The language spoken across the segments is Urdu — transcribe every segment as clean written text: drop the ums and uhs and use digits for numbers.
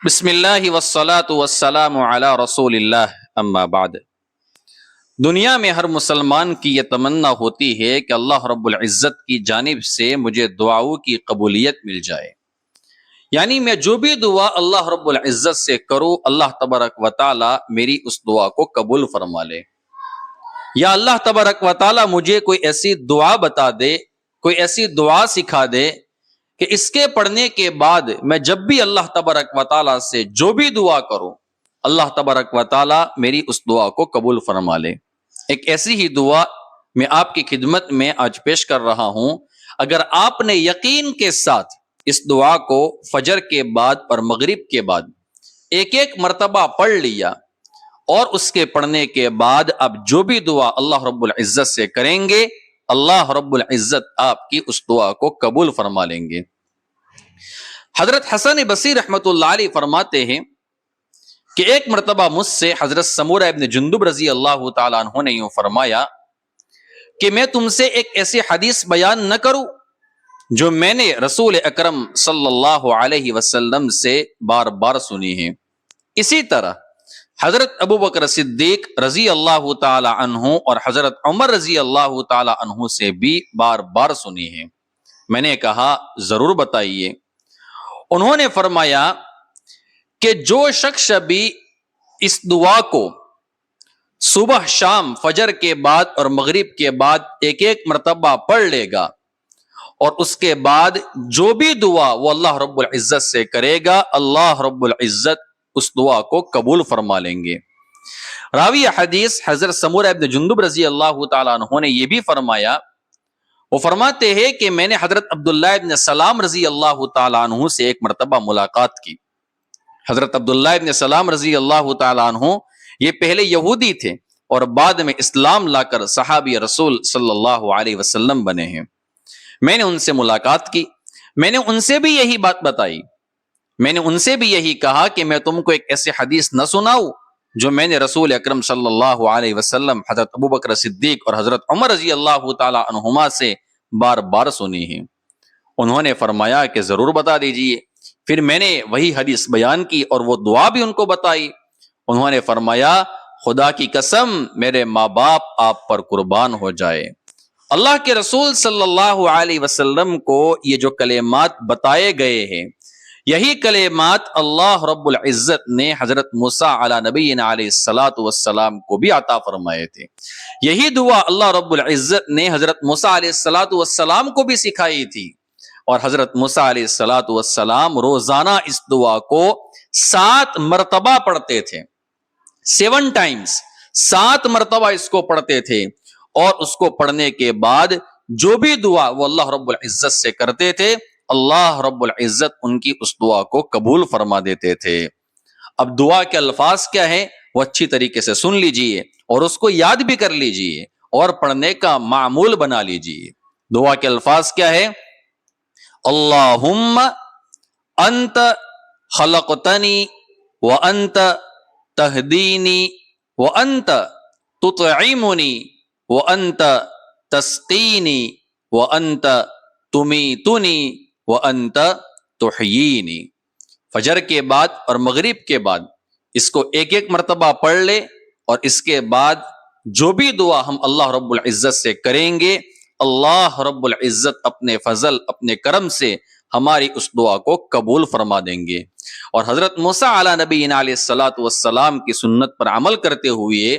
بسم اللہ والصلاة والسلام علی رسول اللہ اما بعد۔ دنیا میں ہر مسلمان کی یہ تمنا ہوتی ہے کہ اللہ رب العزت کی جانب سے مجھے دعاؤں کی قبولیت مل جائے، یعنی میں جو بھی دعا اللہ رب العزت سے کروں اللہ تبارک و تعالی میری اس دعا کو قبول فرما لے، یا اللہ تبارک و تعالی مجھے کوئی ایسی دعا بتا دے، کوئی ایسی دعا سکھا دے کہ اس کے پڑھنے کے بعد میں جب بھی اللہ تبارک و تعالی سے جو بھی دعا کروں اللہ تبارک و تعالی میری اس دعا کو قبول فرما لے۔ ایک ایسی ہی دعا میں آپ کی خدمت میں آج پیش کر رہا ہوں۔ اگر آپ نے یقین کے ساتھ اس دعا کو فجر کے بعد اور مغرب کے بعد ایک ایک مرتبہ پڑھ لیا اور اس کے پڑھنے کے بعد اب جو بھی دعا اللہ رب العزت سے کریں گے اللہ رب العزت آپ کی اس دعا کو قبول فرما لیں گے۔ حضرت حسن بصری رحمت اللہ علیہ فرماتے ہیں کہ ایک مرتبہ مجھ سے حضرت سمورہ ابن جندب رضی اللہ تعالیٰ عنہ نے یوں فرمایا کہ میں تم سے ایک ایسی حدیث بیان نہ کروں جو میں نے رسول اکرم صلی اللہ علیہ وسلم سے بار بار سنی ہے۔ اسی طرح حضرت ابو بکر صدیق رضی اللہ تعالی عنہ اور حضرت عمر رضی اللہ تعالی عنہ سے بھی بار بار سنی ہے۔ میں نے کہا ضرور بتائیے۔ انہوں نے فرمایا کہ جو شخص بھی اس دعا کو صبح شام فجر کے بعد اور مغرب کے بعد ایک ایک مرتبہ پڑھ لے گا اور اس کے بعد جو بھی دعا وہ اللہ رب العزت سے کرے گا اللہ رب العزت اس دعا کو قبول فرما لیں گے۔ راوی حدیث حضرت سمورہ ابن جندب رضی اللہ تعالیٰ عنہ نے یہ بھی فرمایا، وہ فرماتے ہیں کہ میں نے حضرت عبداللہ ابن سلام رضی اللہ تعالیٰ عنہ سے ایک مرتبہ ملاقات کی۔ حضرت عبداللہ ابن سلام رضی اللہ تعالیٰ عنہ یہ پہلے یہودی تھے اور بعد میں اسلام لا کر صحابی رسول صلی اللہ علیہ وسلم بنے ہیں۔ میں نے ان سے ملاقات کی، میں نے ان سے بھی یہی بات بتائی، میں نے ان سے بھی یہی کہا کہ میں تم کو ایک ایسی حدیث نہ سناؤں جو میں نے رسول اکرم صلی اللہ علیہ وسلم حضرت ابو بکر صدیق اور حضرت عمر رضی اللہ تعالی عنہما سے بار بار سنی ہے۔ انہوں نے فرمایا کہ ضرور بتا دیجئے۔ پھر میں نے وہی حدیث بیان کی اور وہ دعا بھی ان کو بتائی۔ انہوں نے فرمایا خدا کی قسم میرے ماں باپ آپ پر قربان ہو جائے، اللہ کے رسول صلی اللہ علیہ وسلم کو یہ جو کلمات بتائے گئے ہیں یہی کلمات اللہ رب العزت نے حضرت موسیٰ علی نبینا علیہ السلام کو بھی عطا فرمائے تھے۔ یہی دعا اللہ رب العزت نے حضرت موسیٰ علیہ السلام کو بھی سکھائی تھی، اور حضرت موسیٰ علیہ السلام روزانہ اس دعا کو 7 مرتبہ پڑھتے تھے، 7 ٹائمز، 7 مرتبہ اس کو پڑھتے تھے، اور اس کو پڑھنے کے بعد جو بھی دعا وہ اللہ رب العزت سے کرتے تھے اللہ رب العزت ان کی اس دعا کو قبول فرما دیتے تھے۔ اب دعا کے الفاظ کیا ہیں وہ اچھی طریقے سے سن لیجئے اور اس کو یاد بھی کر لیجئے اور پڑھنے کا معمول بنا لیجئے۔ دعا کے الفاظ کیا ہے؟ اللہم انت خلقتنی وانت تہدینی وانت تطعمنی وانت تسقینی وانت تمیتنی وانت تحیینی۔ فجر کے بعد اور مغرب کے بعد اس کو ایک ایک مرتبہ پڑھ لے، اور اس کے بعد جو بھی دعا ہم اللہ رب العزت سے کریں گے اللہ رب العزت اپنے فضل اپنے کرم سے ہماری اس دعا کو قبول فرما دیں گے۔ اور حضرت موسیٰ علی نبینا علیہ السلام کی سنت پر عمل کرتے ہوئے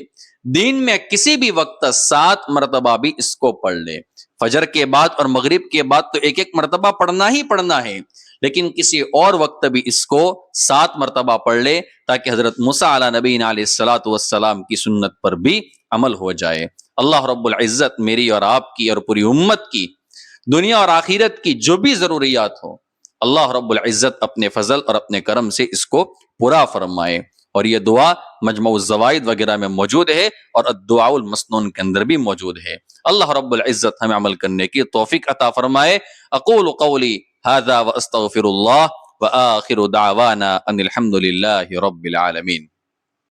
دین میں کسی بھی وقت 7 مرتبہ بھی اس کو پڑھ لے۔ فجر کے بعد اور مغرب کے بعد تو ایک ایک مرتبہ پڑھنا ہی پڑھنا ہے، لیکن کسی اور وقت بھی اس کو 7 مرتبہ پڑھ لے تاکہ حضرت موسیٰ علی نبینا علیہ السلام کی سنت پر بھی عمل ہو جائے۔ اللہ رب العزت میری اور آپ کی اور پوری امت کی دنیا اور آخرت کی جو بھی ضروریات ہو اللہ رب العزت اپنے فضل اور اپنے کرم سے اس کو پورا فرمائے۔ اور یہ دعا مجموع الزوائد وغیرہ میں موجود ہے اور الدعاء المسنون کے اندر بھی موجود ہے۔ اللہ رب العزت ہمیں عمل کرنے کی توفیق عطا فرمائے۔ اقول قولی ھذا واستغفر اللہ وآخر دعوانا ان الحمد للہ رب العالمین۔